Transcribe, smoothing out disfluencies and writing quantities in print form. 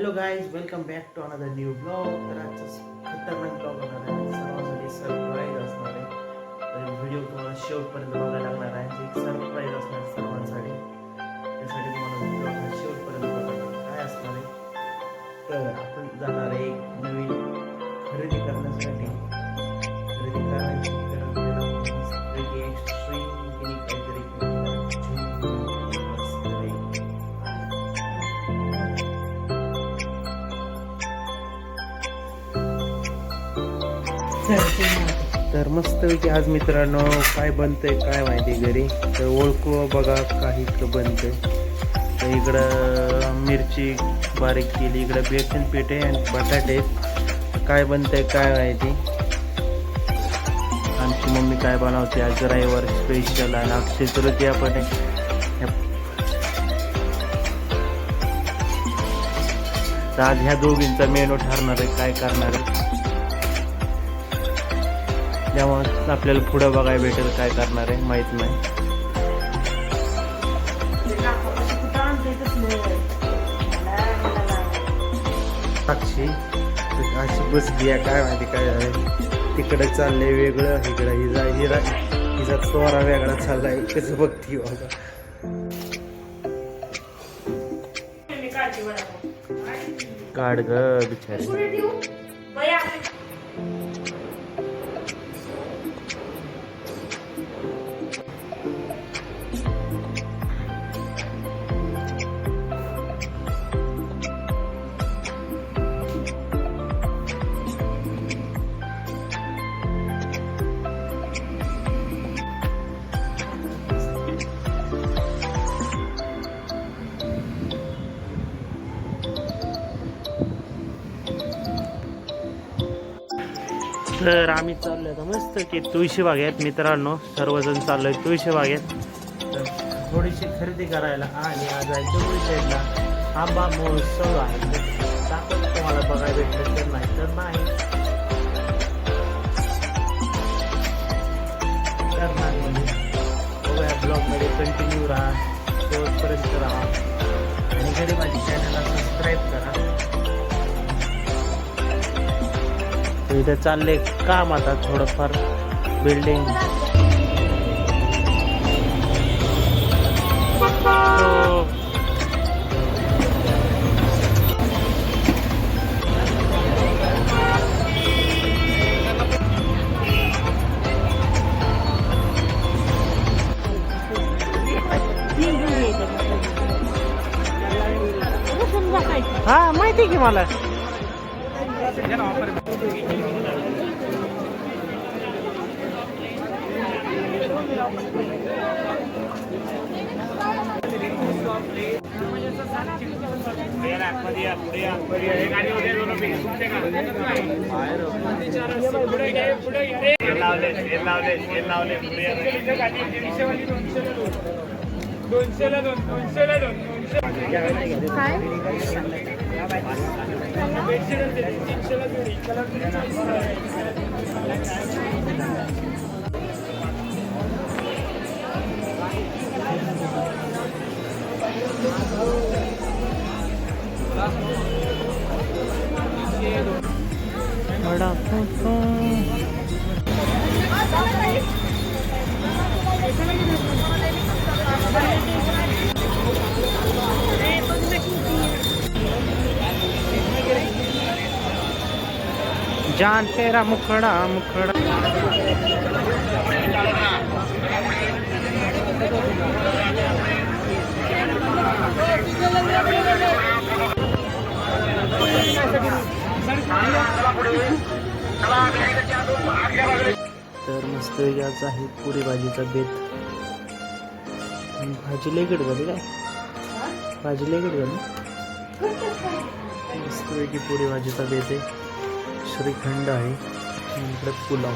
Hello guys, welcome back to another new blog. तर आजचा खतरनाक ब्लॉग होणार आहे, सर्वांसाठी सरप्राईज असणार आहे. तर व्हिडिओ तुम्हाला शेवटपर्यंत बघायला लागणार आहे. एक सरप्राईज असणार आहे सर्वांसाठी. त्यासाठी तुम्हाला ब्लॉग शेवटपर्यंत बघायला काय असणार आहे. तर आपण जाणार आहे एक नवीन खरेदी करण्यासाठी. खरेदी करायची तर आपल्याला मस्तपैकी एक्स्ट्रीम काहीतरी तर मस्तपैकी आज मित्रांनो काय बनतंय काय माहिती घरी. तर ओळखू बघा काही इकडं बनतंय. तर इकडं मिरची बारीक केली, इकडं बेसन पीठ आहे आणि बटाटे. काय बनतंय काय माहिती. आमची मम्मी काय बनवते आज रविवार स्पेशल आणि अक्षय तृतीया पण आहे. तर आज ह्या दोघींचा मेनू ठरणार आहे काय करणार आहे. तेव्हा आपल्याला पुढं बघायला भेटेल काय करणार आहे माहित नाही. साक्षी अशी बसली आहे काय माहिती काय झालं. तिकडे चाललंय वेगळं, इकडं हिचा तोरा वेगळा चाललाय. कसं बघती बाबा. काढ ग बिचारी. तर आम्ही चाललोय आता मस्त की तुळशी बागेत मित्रांनो. सर्वजण चाललोय तुळशी बागेत. तर थोडीशी खरेदी करायला आणि आज आहे दगडूशेठ साईडला आंबा महोत्सव आहे. तर तुम्हाला बघायला भेटलं तर नाही तर नाही करणार म्हणजे बघूया. ब्लॉगमध्ये कंटिन्यू राहा, शेवटपर्यंत राहा आणि घरी माझी चॅनलला सबस्क्राईब करा. इथे चालले काम आता थोडंफार बिल्डिंग. हा माहिती की मला. जान तेरा मुखड़ा मुखड़ा. तर मस्त याचा आहे पुरी भाजीचा बेत. भाजी लेगट झाली काय, भाजी लेगट झाली. मस्त वेगळी पुरी भाजीचा बेत आहे. श्रीखंड आहे, इकडे पुलाव.